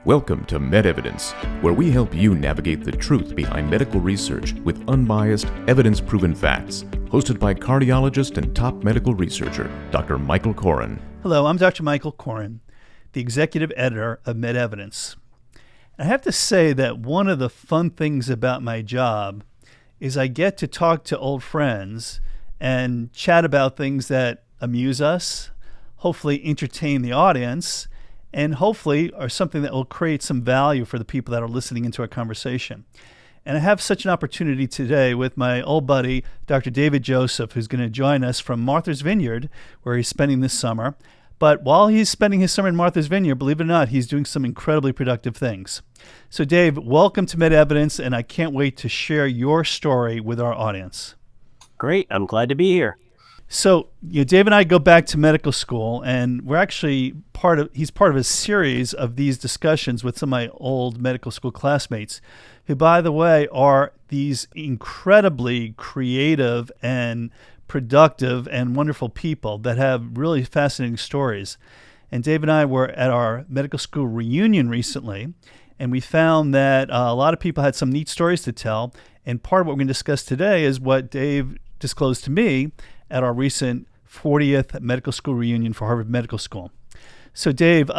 Welcome to MedEvidence, where we help you navigate the truth behind medical research with unbiased, evidence-proven facts. Hosted by cardiologist and top medical researcher, Dr. Michael Koren. Hello, I'm Dr. Michael Koren, the executive editor of MedEvidence. I have to say that one of the fun things about my job is I get to talk to old friends and chat about things that amuse us, hopefully entertain the audience, and hopefully are something that will create some value for the people that are listening into our conversation. And I have such an opportunity today with my old buddy, Dr. David Joseph, who's going to join us from Martha's Vineyard, where he's spending this summer. But while he's spending his summer in Martha's Vineyard, believe it or not, he's doing some incredibly productive things. So Dave, welcome to MedEvidence, and I can't wait to share your story with our audience. Great. I'm glad to be here. So, Dave and I go back to medical school, and we're actually he's part of a series of these discussions with some of my old medical school classmates, who, by the way, are these incredibly creative and productive and wonderful people that have really fascinating stories. And Dave and I were at our medical school reunion recently, and we found that a lot of people had some neat stories to tell. And part of what we're going to discuss today is what Dave disclosed to me at our recent 40th medical school reunion for Harvard Medical School. So Dave,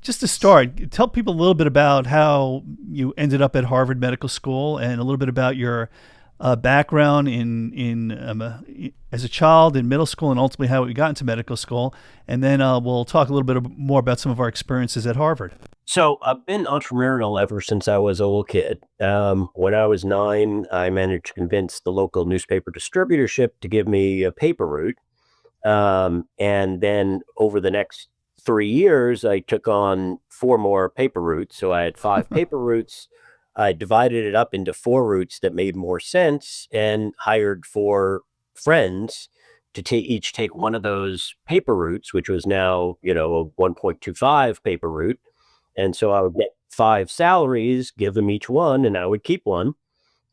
just to start, tell people a little bit about how you ended up at Harvard Medical School and a little bit about your background as a child in middle school and ultimately how you got into medical school. And then we'll talk a little bit more about some of our experiences at Harvard. So I've been entrepreneurial ever since I was a little kid. When I was 9, I managed to convince the local newspaper distributorship to give me a paper route. And then over the next 3 years, I took on 4 more paper routes. So I had 5 paper routes. I divided it up into 4 routes that made more sense and hired 4 friends to each take one of those paper routes, which was now, a 1.25 paper route. And so I would get 5 salaries, give them each one, and I would keep one.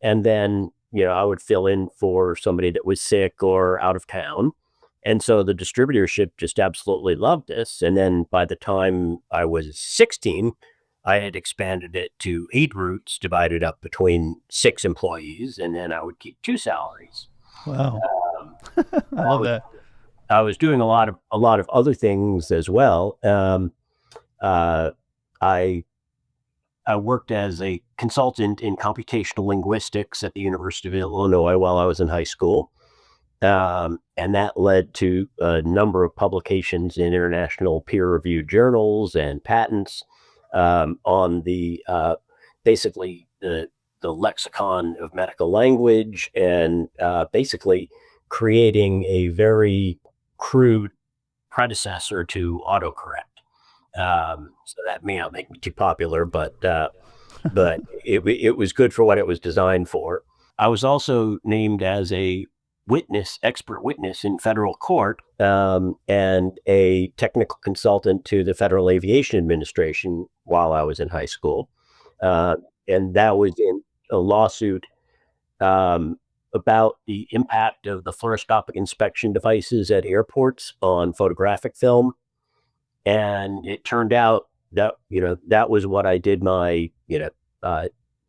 And then, I would fill in for somebody that was sick or out of town. And so the distributorship just absolutely loved this. And then by the time I was 16, I had expanded it to 8 routes divided up between 6 employees, and then I would keep 2 salaries. Wow. I love that. I was doing a lot of other things as well. I worked as a consultant in computational linguistics at the University of Illinois while I was in high school. And that led to a number of publications in international peer-reviewed journals and patents on the basically the lexicon of medical language and basically creating a very crude predecessor to autocorrect. So that may not make me too popular, but it was good for what it was designed for. I was also named as a expert witness in federal court, and a technical consultant to the Federal Aviation Administration while I was in high school. And that was in a lawsuit about the impact of the fluoroscopic inspection devices at airports on photographic film. And it turned out that, that was what I did my,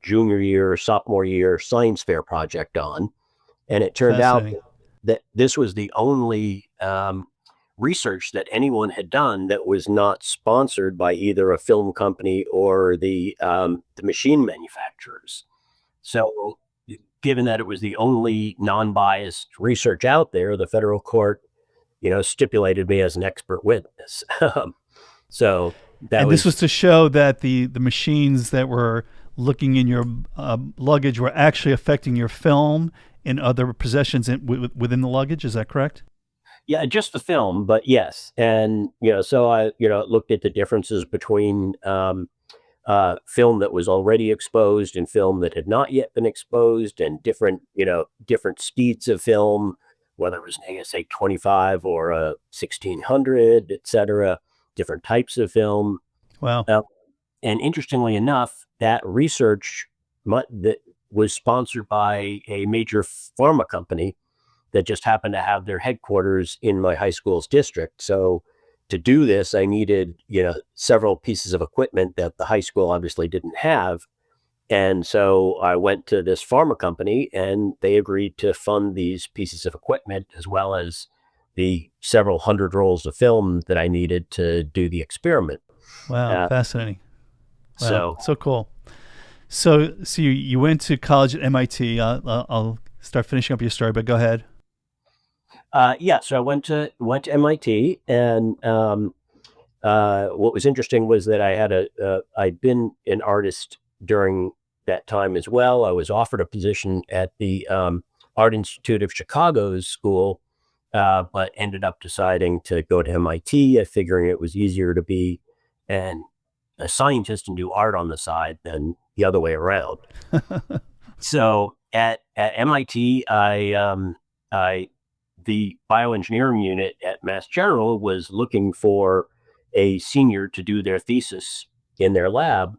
junior year, sophomore year science fair project on. And it turned out that this was the only research that anyone had done that was not sponsored by either a film company or the machine manufacturers. So given that it was the only non-biased research out there, the federal court stipulated me as an expert witness. This was to show that the machines that were looking in your luggage were actually affecting your film and other possessions within the luggage. Is that correct? Yeah, just the film, but yes. And, so I, looked at the differences between film that was already exposed and film that had not yet been exposed, and different speeds of film, whether it was an ASA 25 or a 1600, et cetera, different types of film. Wow. And interestingly enough, that research that was sponsored by a major pharma company that just happened to have their headquarters in my high school's district. So to do this, I needed, several pieces of equipment that the high school obviously didn't have. And so I went to this pharma company and they agreed to fund these pieces of equipment as well as the several hundred rolls of film that I needed to do the experiment. Wow, fascinating. Wow, So, so cool. So you went to college at MIT. I'll start finishing up your story, but go ahead. so I went to MIT, and what was interesting was that I'd been an artist during that time as well. I was offered a position at the Art Institute of Chicago's school, but ended up deciding to go to MIT, figuring it was easier to be a scientist and do art on the side than the other way around. So at MIT, the bioengineering unit at Mass General was looking for a senior to do their thesis in their lab.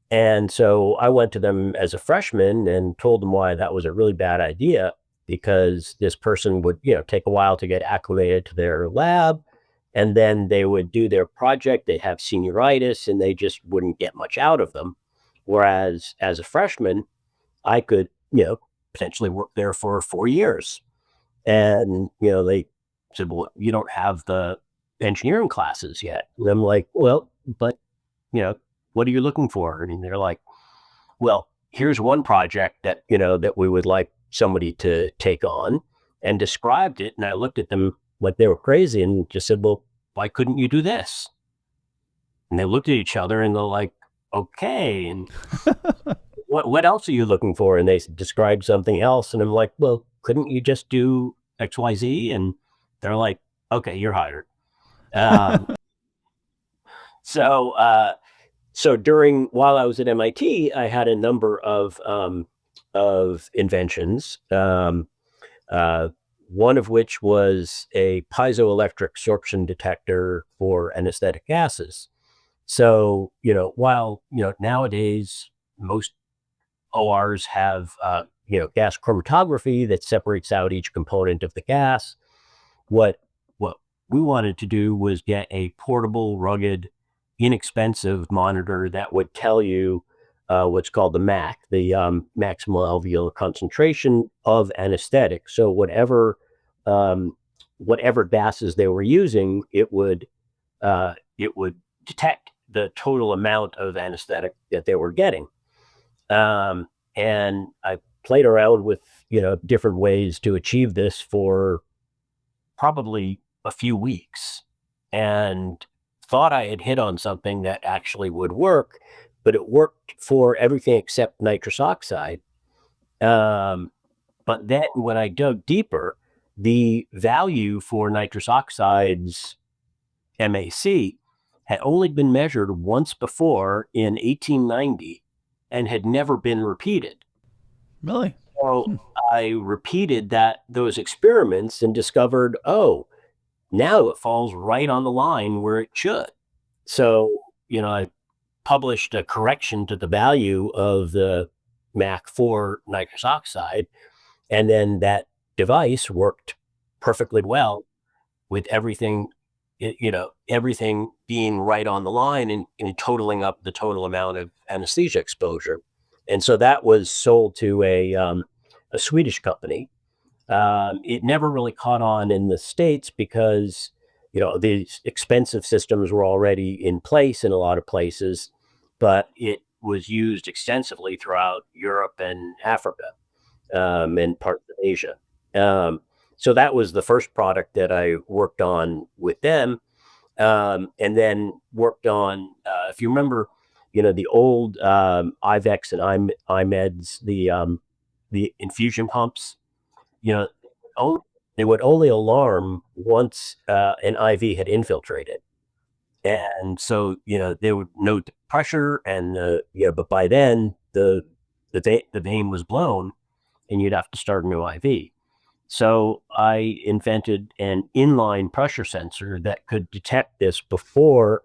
And so I went to them as a freshman and told them why that was a really bad idea, because this person would, take a while to get acclimated to their lab. And then they would do their project, they'd have senioritis, and they just wouldn't get much out of them. Whereas as a freshman, I could, potentially work there for 4 years. And, they said, well, you don't have the engineering classes yet. And I'm like, well, but, what are you looking for? And they're like, well, here's one project that, that we would like somebody to take on, and described it. And I looked at them like they were crazy and just said, well, why couldn't you do this? And they looked at each other and they're like, okay. And what else are you looking for? And they described something else. And I'm like, well, couldn't you just do XYZ? And they're like, okay, you're hired. So while I was at MIT, I had a number of inventions. One of which was a piezoelectric sorption detector for anesthetic gases. So, while, nowadays most ORs have, gas chromatography that separates out each component of the gas, what we wanted to do was get a portable, rugged, inexpensive monitor that would tell you what's called the MAC, the maximal alveolar concentration of anesthetic. So whatever gases they were using, it would detect the total amount of anesthetic that they were getting. And I played around with different ways to achieve this for probably a few weeks, and thought I had hit on something that actually would work. But it worked for everything except nitrous oxide. But then when I dug deeper, the value for nitrous oxide's MAC had only been measured once before in 1890 and had never been repeated. Really? So I repeated those experiments and discovered, now it falls right on the line where it should. So, I published a correction to the value of the MAC for nitrous oxide, and then that device worked perfectly well with everything, everything being right on the line and totaling up the total amount of anesthesia exposure. And so that was sold to a Swedish company. It never really caught on in the States because, these expensive systems were already in place in a lot of places, but it was used extensively throughout Europe and Africa, and parts of Asia. So that was the first product that I worked on with them, and then worked on, if you remember, the old IVEX and IMEDs, the infusion pumps, they would only alarm once an IV had infiltrated. And so, they would note the pressure and, but by then the vein was blown and you'd have to start a new IV. So I invented an inline pressure sensor that could detect this before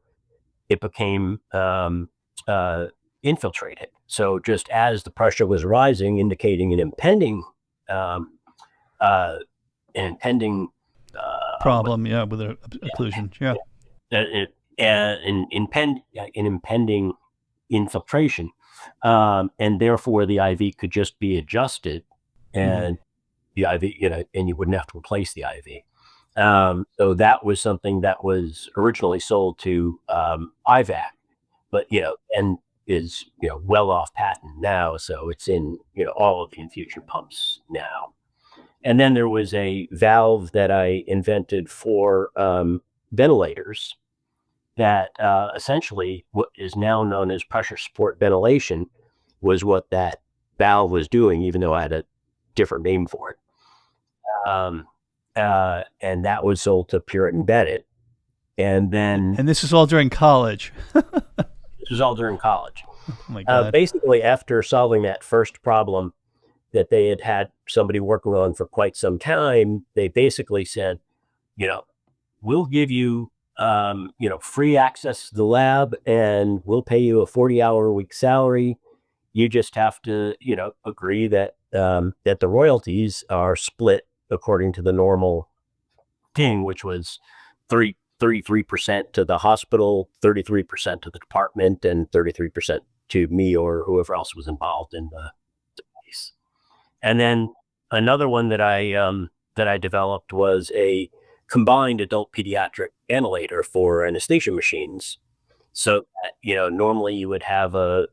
it became infiltrated. So just as the pressure was rising, indicating an impending problem, with an occlusion. Yeah. an impending infiltration, and therefore the IV could just be adjusted, and the IV, and you wouldn't have to replace the IV. So that was something that was originally sold to IVAC, but and is well off patent now, so it's in all of the infusion pumps now. And then there was a valve that I invented for ventilators that essentially what is now known as pressure support ventilation was what that valve was doing, even though I had a different name for it. And that was sold to Puritan Bennett. And then And this is all during college. this was all during college. Oh my God. Basically, after solving that first problem that they had somebody working on for quite some time, they basically said, we'll give you, free access to the lab, and we'll pay you a 40-hour-a-week salary. You just have to, agree that that the royalties are split according to the normal thing, which was 33% to the hospital, 33% to the department, and 33% to me or whoever else was involved in the case. And then another one that I developed was a combined adult pediatric ventilator for anesthesia machines. So normally you would have a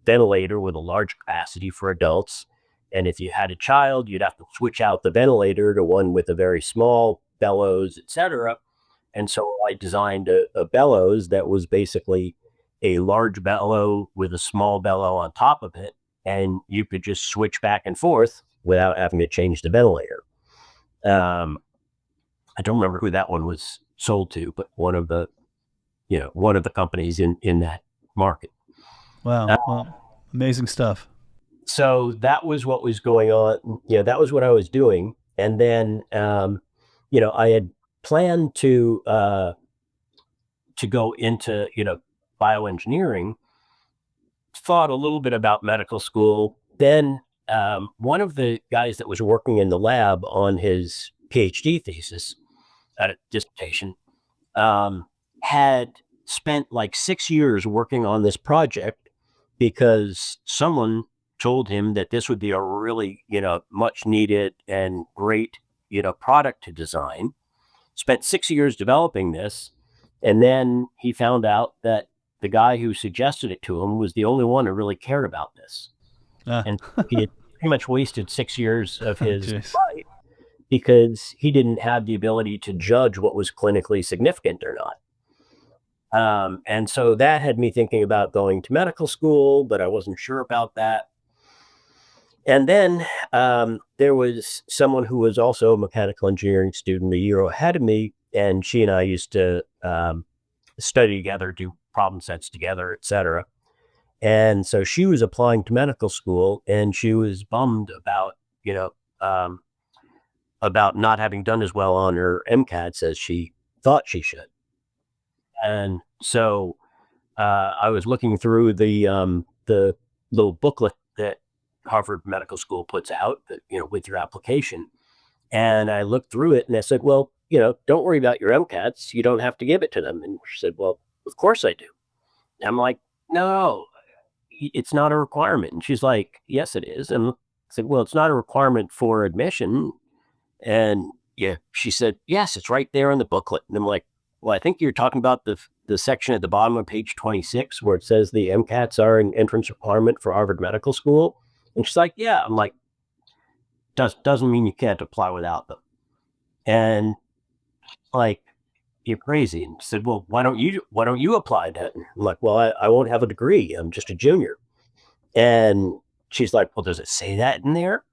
ventilator with a large capacity for adults, and if you had a child, you'd have to switch out the ventilator to one with a very small bellows, etc. And so I designed a bellows that was basically a large bellow with a small bellow on top of it, and you could just switch back and forth without having to change the ventilator. I don't remember who that one was sold to, but one of the companies in that market. Wow. Well, amazing stuff. So that was what was going on. That was what I was doing. And then, I had planned to go into, bioengineering, thought a little bit about medical school. Then one of the guys that was working in the lab on his PhD thesis, at a dissertation, had spent like 6 years working on this project because someone told him that this would be a really, much needed and great, product to design. Spent 6 years developing this. And then he found out that the guy who suggested it to him was the only one who really cared about this. And he had pretty much wasted 6 years of his life because he didn't have the ability to judge what was clinically significant or not. And so that had me thinking about going to medical school, but I wasn't sure about that. And then there was someone who was also a mechanical engineering student a year ahead of me, and she and I used to study together, do problem sets together, etc. And so she was applying to medical school, and she was bummed about, about not having done as well on her MCATs as she thought she should. And so I was looking through the little booklet that Harvard Medical School puts out, with your application. And I looked through it and I said, well, don't worry about your MCATs. You don't have to give it to them. And she said, well, of course I do. And I'm like, no, it's not a requirement. And she's like, yes, it is. And I said, well, it's not a requirement for admission. And she said, yes, it's right there in the booklet. And I'm like, well, I think you're talking about the section at the bottom of page 26 where it says the MCATs are an entrance requirement for Harvard Medical School. And she's like, yeah. I'm like, doesn't mean you can't apply without them. And like, you're crazy. And she said, well, why don't you apply then? I'm like, well, I won't have a degree. I'm just a junior. And she's like, well, does it say that in there?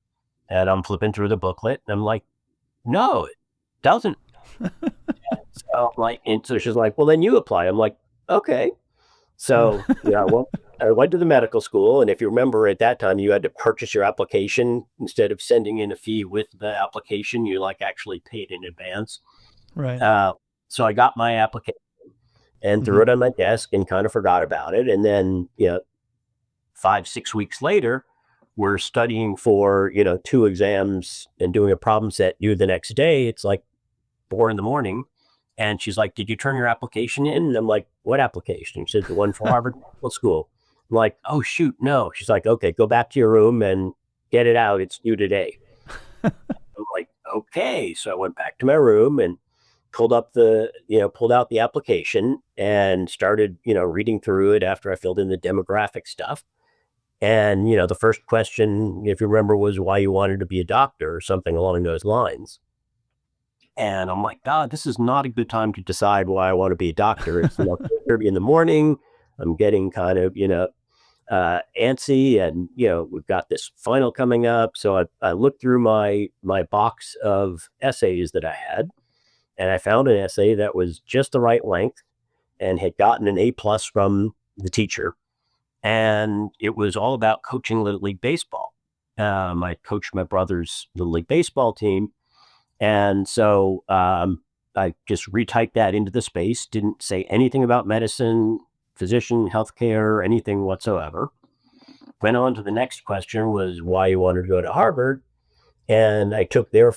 And I'm flipping through the booklet and I'm like, no, it doesn't. So I'm like, and so she's like, well, then you apply. I'm like, okay. So, I went to the medical school. And if you remember at that time, you had to purchase your application instead of sending in a fee with the application. You actually paid in advance. Right. So I got my application and threw it on my desk and kind of forgot about it. And then, 5-6 weeks later, we're studying for, 2 exams and doing a problem set due the next day. It's like 4 a.m. And she's like, did you turn your application in? And I'm like, what application? She said, the one for Harvard Medical School. I'm like, oh, shoot, no. She's like, okay, go back to your room and get it out. It's due today. I'm like, okay. So I went back to my room and pulled out the application and started, reading through it after I filled in the demographic stuff. And, the first question, if you remember, was why you wanted to be a doctor or something along those lines. And I'm like, God, this is not a good time to decide why I want to be a doctor. It's 4:30 in the morning. I'm getting kind of, antsy, and we've got this final coming up. So I looked through my box of essays that I had, and I found an essay that was just the right length and had gotten an A+ from the teacher. And it was all about coaching Little League Baseball. I coached my brother's Little League Baseball team. And so I just retyped that into the space, didn't say anything about medicine, physician, healthcare, anything whatsoever. Went on to the next question, was why you wanted to go to Harvard. And I took their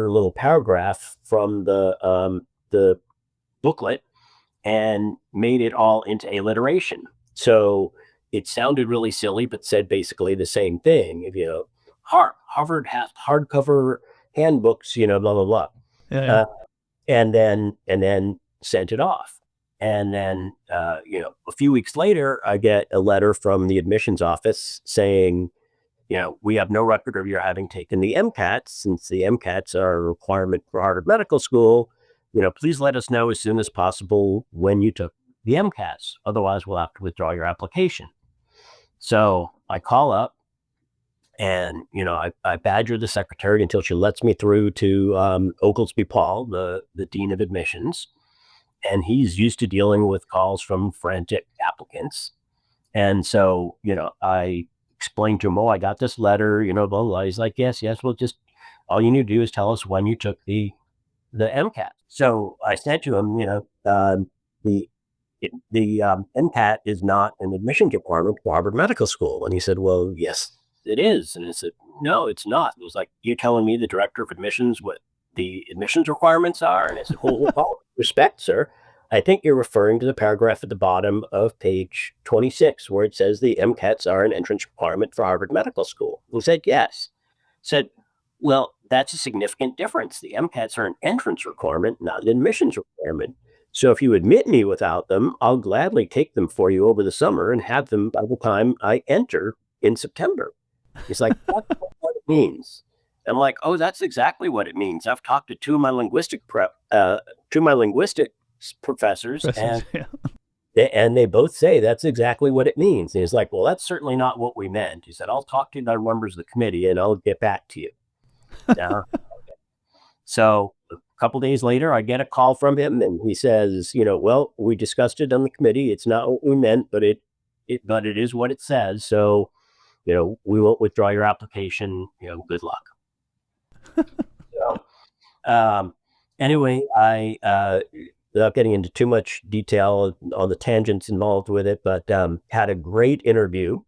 little paragraph from the booklet and made it all into alliteration. So it sounded really silly, but said basically the same thing. Harvard has hardcover handbooks, blah, blah, blah. Yeah. And then sent it off. And then, a few weeks later, I get a letter from the admissions office saying, we have no record of your having taken the MCATs. Since the MCATs are a requirement for Harvard Medical School, please let us know as soon as possible when you took the MCATs. Otherwise, we'll have to withdraw your application. So I call up and, I badger the secretary until she lets me through to Oglesby Paul, the dean of admissions. And he's used to dealing with calls from frantic applicants. And so, I explained to him, I got this letter, blah, blah, blah. He's like, yes, well, just all you need to do is tell us when you took the MCAT. So I said to him, the MCAT is not an admission requirement for Harvard Medical School. And he said, well, yes, it is. And I said, no, it's not. It was like, you telling me, the director of admissions, what the admissions requirements are? And I said, well, respect, sir. I think you're referring to the paragraph at the bottom of page 26, where it says the MCATs are an entrance requirement for Harvard Medical School. He said, yes. Said, well, that's a significant difference. The MCATs are an entrance requirement, not an admissions requirement. So if you admit me without them, I'll gladly take them for you over the summer and have them by the time I enter in September. He's like, that's what it means. I'm like, oh, that's exactly what it means. I've talked to two of my linguistic professors, and they both say that's exactly what it means. And he's like, well, that's certainly not what we meant. He said, I'll talk to the members of the committee and I'll get back to you. So a couple days later, I get a call from him, and he says, well, we discussed it on the committee. It's not what we meant, but it is what it says. So, we won't withdraw your application. Good luck. So, anyway, without getting into too much detail on the tangents involved with it, but had a great interview,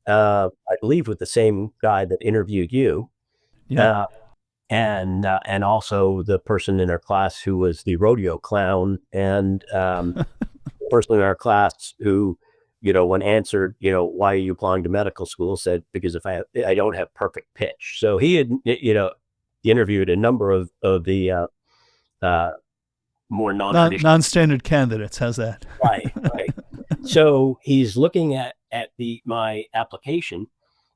I believe with the same guy that interviewed you. Yeah. And also the person in our class who was the rodeo clown, and the person in our class who, when answered, why are you applying to medical school, said, because if I don't have perfect pitch. So he had, interviewed a number of the more non-standard candidates. How's that? Right. So he's looking at my application,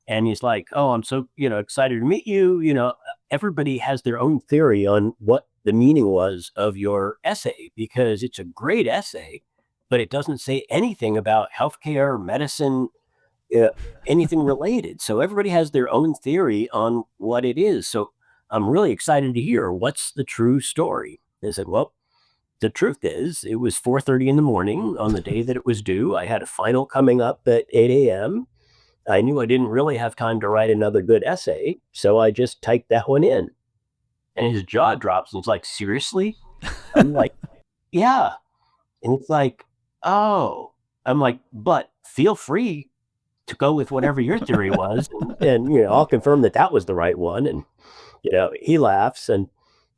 and he's like, oh, I'm so, excited to meet you. Everybody has their own theory on what the meaning was of your essay, because it's a great essay, but it doesn't say anything about healthcare, medicine, anything related. So everybody has their own theory on what it is. So I'm really excited to hear, what's the true story? And I said, well, the truth is, it was 4:30 in the morning on the day that it was due. I had a final coming up at 8 a.m. I knew I didn't really have time to write another good essay, so I just typed that one in. And his jaw drops, and he's like, seriously? I'm like, yeah. And it's like, oh. I'm like, but feel free to go with whatever your theory was. And I'll confirm that was the right one. And, he laughs, and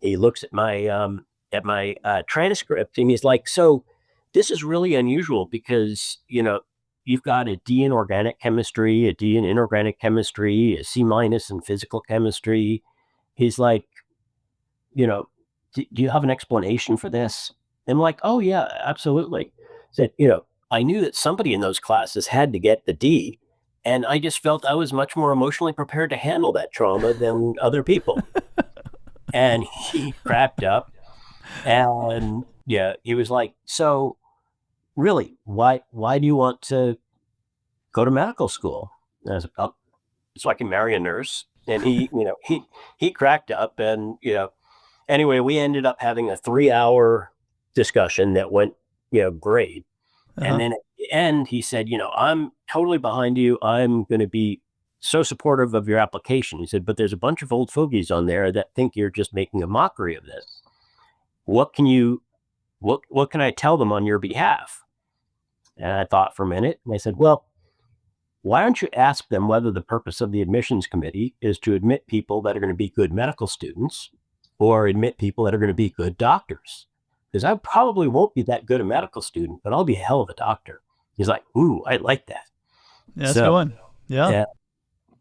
he looks at my at my transcript, and he's like, "So this is really unusual because you've got a D in organic chemistry, a D in inorganic chemistry, a C minus in physical chemistry." He's like, you know, do you have an explanation for this? And I'm like, oh yeah, absolutely. Said, I knew that somebody in those classes had to get the D, and I just felt I was much more emotionally prepared to handle that trauma than other people. And he cracked up, and yeah, he was like, so really, why do you want to go to medical school? And I was like, oh, so I can marry a nurse. And he cracked up, and anyway, we ended up having a 3-hour discussion that went, great. And then at the end, he said, I'm totally behind you. I'm going to be so supportive of your application. He said, but there's a bunch of old fogies on there that think you're just making a mockery of this. What can I tell them on your behalf? And I thought for a minute, and I said, well, why don't you ask them whether the purpose of the admissions committee is to admit people that are going to be good medical students or admit people that are going to be good doctors? Because I probably won't be that good a medical student, but I'll be a hell of a doctor. He's like, ooh, I like that. Yeah, that's going. Yeah.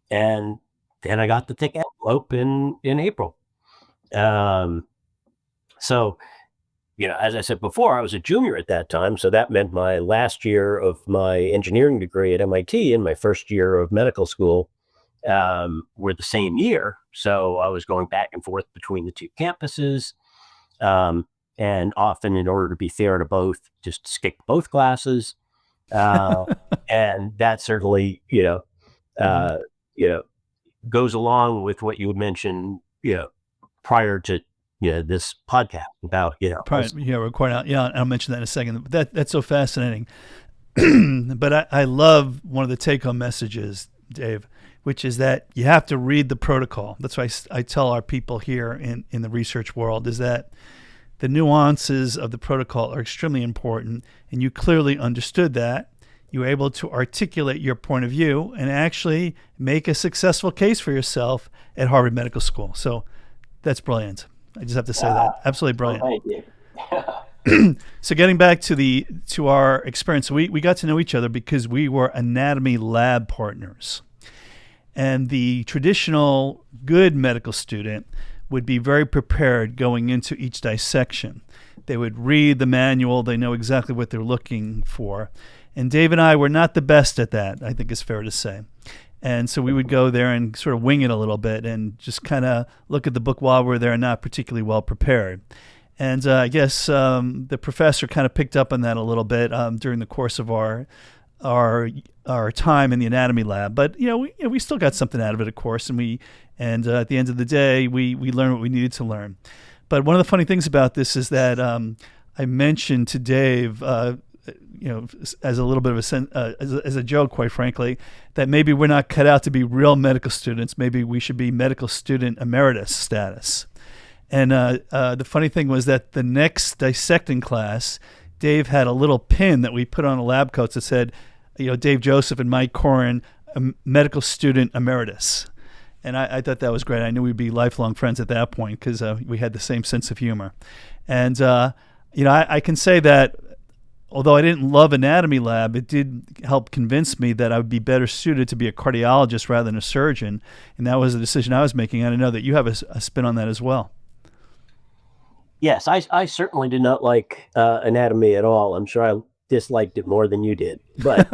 And then I got the thick envelope in April. So, as I said before, I was a junior at that time. So that meant my last year of my engineering degree at MIT and my first year of medical school were the same year. So I was going back and forth between the two campuses. And often, in order to be fair to both, just skip both classes. And that certainly, goes along with what you would mention, prior to this podcast about, we're recording out. Yeah, I'll mention that in a second. That's so fascinating. But I love one of the take-home messages, Dave, which is that you have to read the protocol. That's why I tell our people here in the research world is that the nuances of the protocol are extremely important, and you clearly understood that. You were able to articulate your point of view and actually make a successful case for yourself at Harvard Medical School. So that's brilliant. I just have to say that. Absolutely brilliant. Thank you. So getting back to our experience, we got to know each other because we were anatomy lab partners. And the traditional good medical student would be very prepared going into each dissection. They would read the manual. They know exactly what they're looking for. And Dave and I were not the best at that, I think it's fair to say. And so we would go there and sort of wing it a little bit and just kind of look at the book while we're there, not particularly well prepared. And I guess the professor kind of picked up on that a little bit during the course of our time in the anatomy lab. But we still got something out of it, of course. And at the end of the day, we learned what we needed to learn. But one of the funny things about this is that I mentioned to Dave, as a little bit of as a joke, quite frankly, that maybe we're not cut out to be real medical students. Maybe we should be medical student emeritus status. And the funny thing was that the next dissecting class, Dave had a little pin that we put on the lab coats that said, Dave Joseph and Mike Koren, medical student emeritus. And I thought that was great. I knew we'd be lifelong friends at that point because we had the same sense of humor. And, I can say that although I didn't love anatomy lab, it did help convince me that I would be better suited to be a cardiologist rather than a surgeon. And that was a decision I was making. And I know that you have a spin on that as well. Yes, I certainly did not like anatomy at all. I'm sure I disliked it more than you did. But,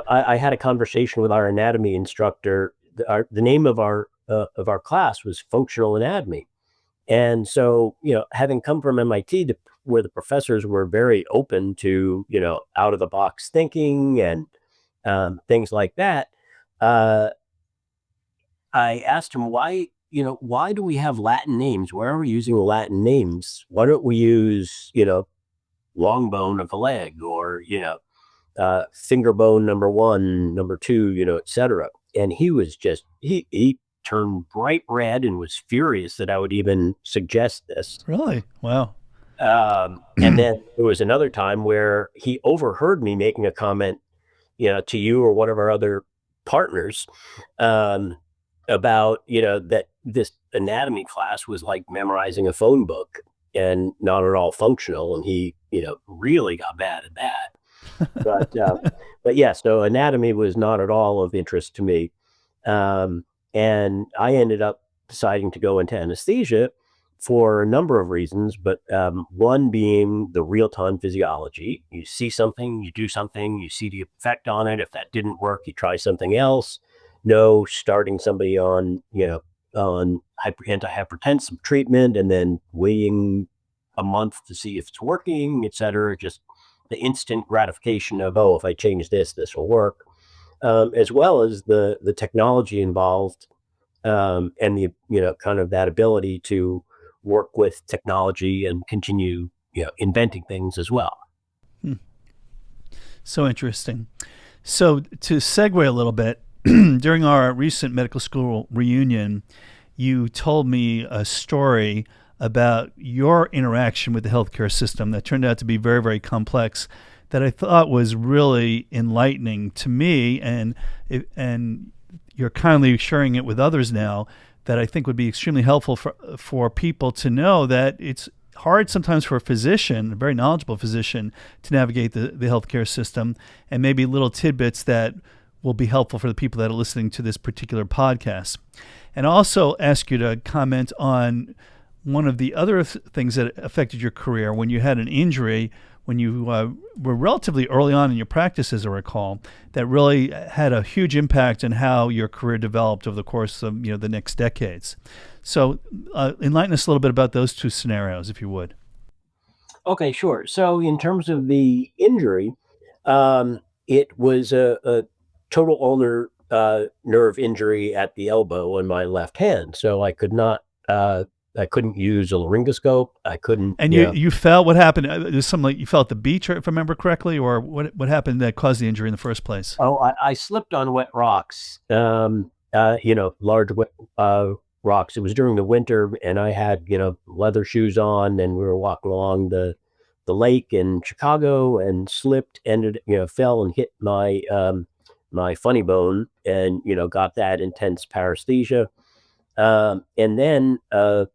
I had a conversation with our anatomy instructor. The name of our class was functional anatomy. And so, having come from MIT where the professors were very open to, out of the box thinking and things like that, I asked him why do we have Latin names? Why are we using Latin names? Why don't we use, long bone of a leg or, finger bone number 1, number 2, et cetera. And he was just, he turned bright red and was furious that I would even suggest this. Really? Wow. And then there was another time where he overheard me making a comment, to you or one of our other partners, about, that this anatomy class was like memorizing a phone book. and not at all functional. And he, really got bad at that. But yeah, so anatomy was not at all of interest to me. And I ended up deciding to go into anesthesia for a number of reasons, but one being the real-time physiology. You see something, you do something, you see the effect on it. If that didn't work, you try something else. No starting somebody on, on antihypertensive treatment and then waiting a month to see if it's working, et cetera. Just the instant gratification of, oh, if I change this, this will work, as well as the technology involved, and the kind of that ability to work with technology and continue inventing things as well. So interesting. So to segue a little bit, during our recent medical school reunion, you told me a story about your interaction with the healthcare system that turned out to be very, very complex, that I thought was really enlightening to me, and you're kindly sharing it with others now, that I think would be extremely helpful for people to know that it's hard sometimes for a physician, a very knowledgeable physician, to navigate the healthcare system, and maybe little tidbits that will be helpful for the people that are listening to this particular podcast. And also ask you to comment on one of the other things that affected your career when you had an injury, when you were relatively early on in your practice, as I recall, that really had a huge impact on how your career developed over the course of the next decades. So enlighten us a little bit about those two scenarios, if you would. Okay, sure. So in terms of the injury, it was a total ulnar nerve injury at the elbow in my left hand. So I couldn't use a laryngoscope. I couldn't. And you fell. What happened? There's something like you fell at the beach, if I remember correctly, or what happened that caused the injury in the first place? Oh, I slipped on wet rocks. Large wet rocks. It was during the winter, and I had leather shoes on, and we were walking along the lake in Chicago, and slipped, fell and hit my my funny bone, and got that intense paresthesia. And then a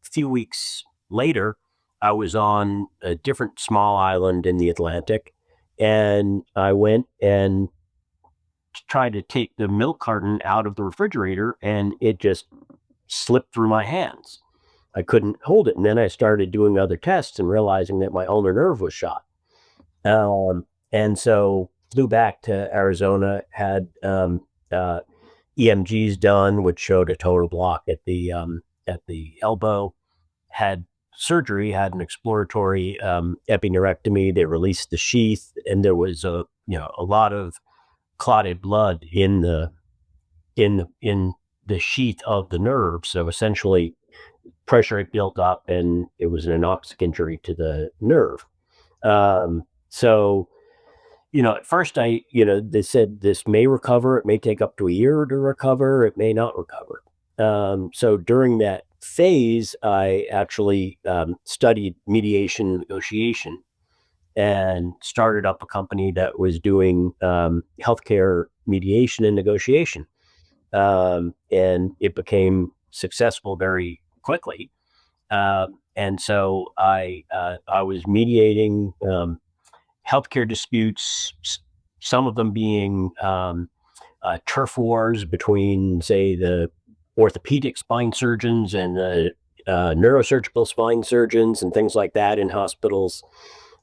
few weeks later, I was on a different small island in the Atlantic, and I went and tried to take the milk carton out of the refrigerator, and it just slipped through my hands. I couldn't hold it. And then I started doing other tests and realizing that my ulnar nerve was shot. And so flew back to Arizona, had EMGs done, which showed a total block at the elbow. Had surgery, had an exploratory epineurectomy. They released the sheath, and there was a lot of clotted blood in the sheath of the nerve. So essentially, pressure had built up, and it was an anoxic injury to the nerve. So at first they said this may recover. It may take up to a year to recover. It may not recover. So during that phase, I actually studied mediation negotiation and started up a company that was doing healthcare mediation and negotiation. And it became successful very quickly. And so I was mediating healthcare disputes, some of them being turf wars between, say, the orthopedic spine surgeons and the neurosurgical spine surgeons and things like that in hospitals,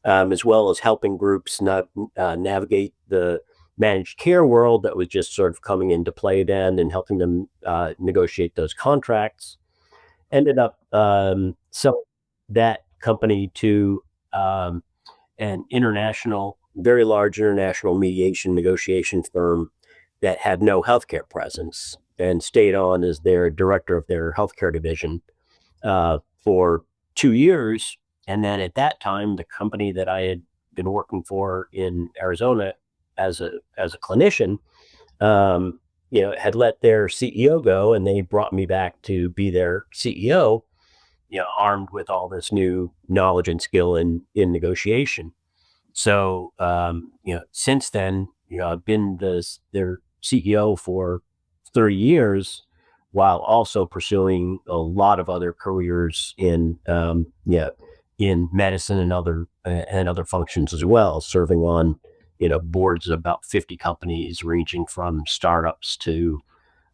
as well as helping groups navigate the managed care world that was just sort of coming into play then, and helping them negotiate those contracts. Ended up selling that company to an international, very large international mediation negotiation firm that had no healthcare presence, and stayed on as their director of their healthcare division for 2 years. And then at that time, the company that I had been working for in Arizona as a clinician, had let their CEO go, and they brought me back to be their CEO, armed with all this new knowledge and skill in negotiation. So, since then, I've been their CEO for 30 years, while also pursuing a lot of other careers in medicine and other functions as well, serving on boards of about 50 companies, ranging from startups to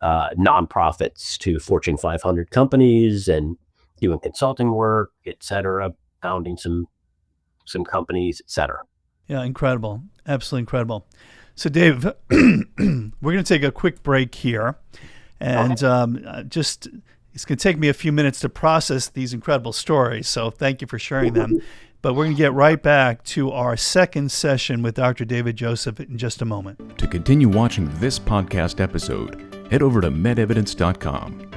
nonprofits to Fortune 500 companies, and doing consulting work, et cetera, founding some companies, et cetera. Yeah, incredible. Absolutely incredible. So, Dave, we're going to take a quick break here. And it's going to take me a few minutes to process these incredible stories. So thank you for sharing them. But we're going to get right back to our second session with Dr. David Joseph in just a moment. To continue watching this podcast episode, head over to MedEvidence.com.